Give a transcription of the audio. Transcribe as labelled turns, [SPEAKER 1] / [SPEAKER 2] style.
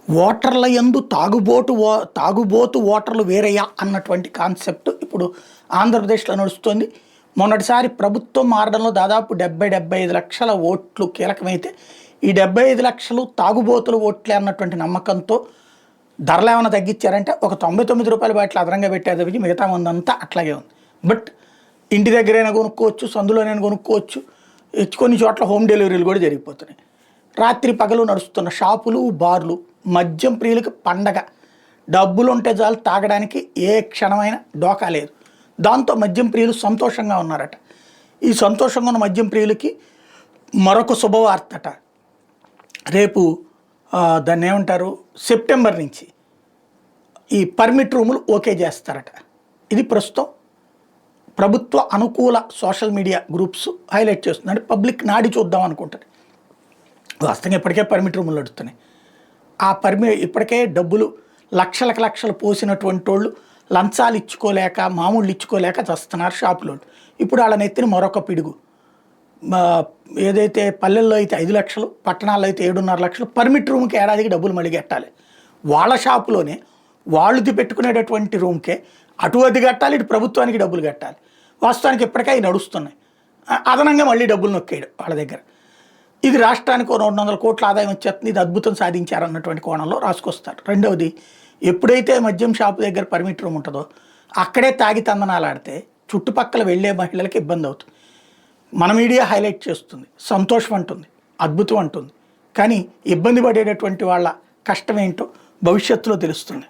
[SPEAKER 1] ఓటర్ల యందు తాగుబోతు ఓటర్లు వేరయ్యా అన్నటువంటి కాన్సెప్ట్ ఇప్పుడు ఆంధ్రప్రదేశ్లో నడుస్తుంది. మొన్నటిసారి ప్రభుత్వం మారడంలో దాదాపు 70-75 లక్షల ఓట్లు కీలకమైతే ఈ 75 లక్షలు తాగుబోతుల ఓట్లే అన్నటువంటి నమ్మకంతో ధరలు ఏమైనా తగ్గించారంటే ఒక 99 రూపాయల బాటిల్ అదనంగా పెట్టేది తప్పించి మిగతా మందంతా అట్లాగే ఉంది. బట్ ఇంటి దగ్గరైనా కొనుక్కోవచ్చు, సందులోనైనా కొనుక్కోవచ్చు. కొన్ని చోట్ల హోమ్ డెలివరీలు కూడా జరిగిపోతున్నాయి. రాత్రి పగలు నడుస్తున్న షాపులు, బార్లు, మద్యం ప్రియులకు పండగ. డబ్బులు ఉంటే చాలు తాగడానికి ఏ క్షణమైన డోకా లేదు. దాంతో మద్యం ప్రియులు సంతోషంగా ఉన్నారట. ఈ సంతోషంగా ఉన్న మద్యం ప్రియులకి మరొక శుభవార్తట. రేపు దాన్ని ఏమంటారు, సెప్టెంబర్ నుంచి ఈ పర్మిట్ రూములు ఓకే చేస్తారట. ఇది ప్రస్తుతం ప్రభుత్వ అనుకూల సోషల్ మీడియా గ్రూప్స్ హైలైట్ చేస్తుంది. అంటే పబ్లిక్ నాడి చూద్దాం అనుకుంటుంది. వాస్తవంగా ఇప్పటికే పర్మిట్ రూములు నడుస్తున్నాయి. ఆ ఇప్పటికే డబ్బులు లక్షలు పోసినటువంటి వాళ్ళు లంచాలు ఇచ్చుకోలేక, మామూళ్ళు ఇచ్చుకోలేక చస్తున్నారు షాపులో. ఇప్పుడు వాళ్ళని ఎత్తిన మరొక పిడుగు. ఏదైతే పల్లెల్లో అయితే 5 లక్షలు, పట్టణాల్లో అయితే 7.5 లక్షలు పర్మిట్ రూమ్కి ఏడాదికి డబ్బులు మళ్ళీ కట్టాలి. వాళ్ళ షాపులోనే వాళ్ళది పెట్టుకునేటటువంటి రూమ్కే అటు అది కట్టాలి, ఇటు ప్రభుత్వానికి డబ్బులు కట్టాలి. వాస్తవానికి ఇప్పటికే అవి నడుస్తున్నాయి. అదనంగా మళ్ళీ డబ్బులు నొక్కేయడం వాళ్ళ దగ్గర. ఇది రాష్ట్రానికి 200 కోట్ల ఆదాయం వచ్చేస్తుంది, ఇది అద్భుతం సాధించారన్నటువంటి కోణంలో రాసుకొస్తారు. రెండవది, ఎప్పుడైతే మద్యం షాపు దగ్గర పర్మిట్ రూమ్ ఉంటుందో అక్కడే తాగి తందనాలాడితే చుట్టుపక్కల వెళ్ళే మహిళలకు ఇబ్బంది అవుతుంది. మన మీడియా హైలైట్ చేస్తుంది, సంతోషం అంటుంది, అద్భుతం అంటుంది. కానీ ఇబ్బంది పడేటటువంటి వాళ్ళ కష్టం ఏంటో భవిష్యత్తులో తెలుస్తుంది.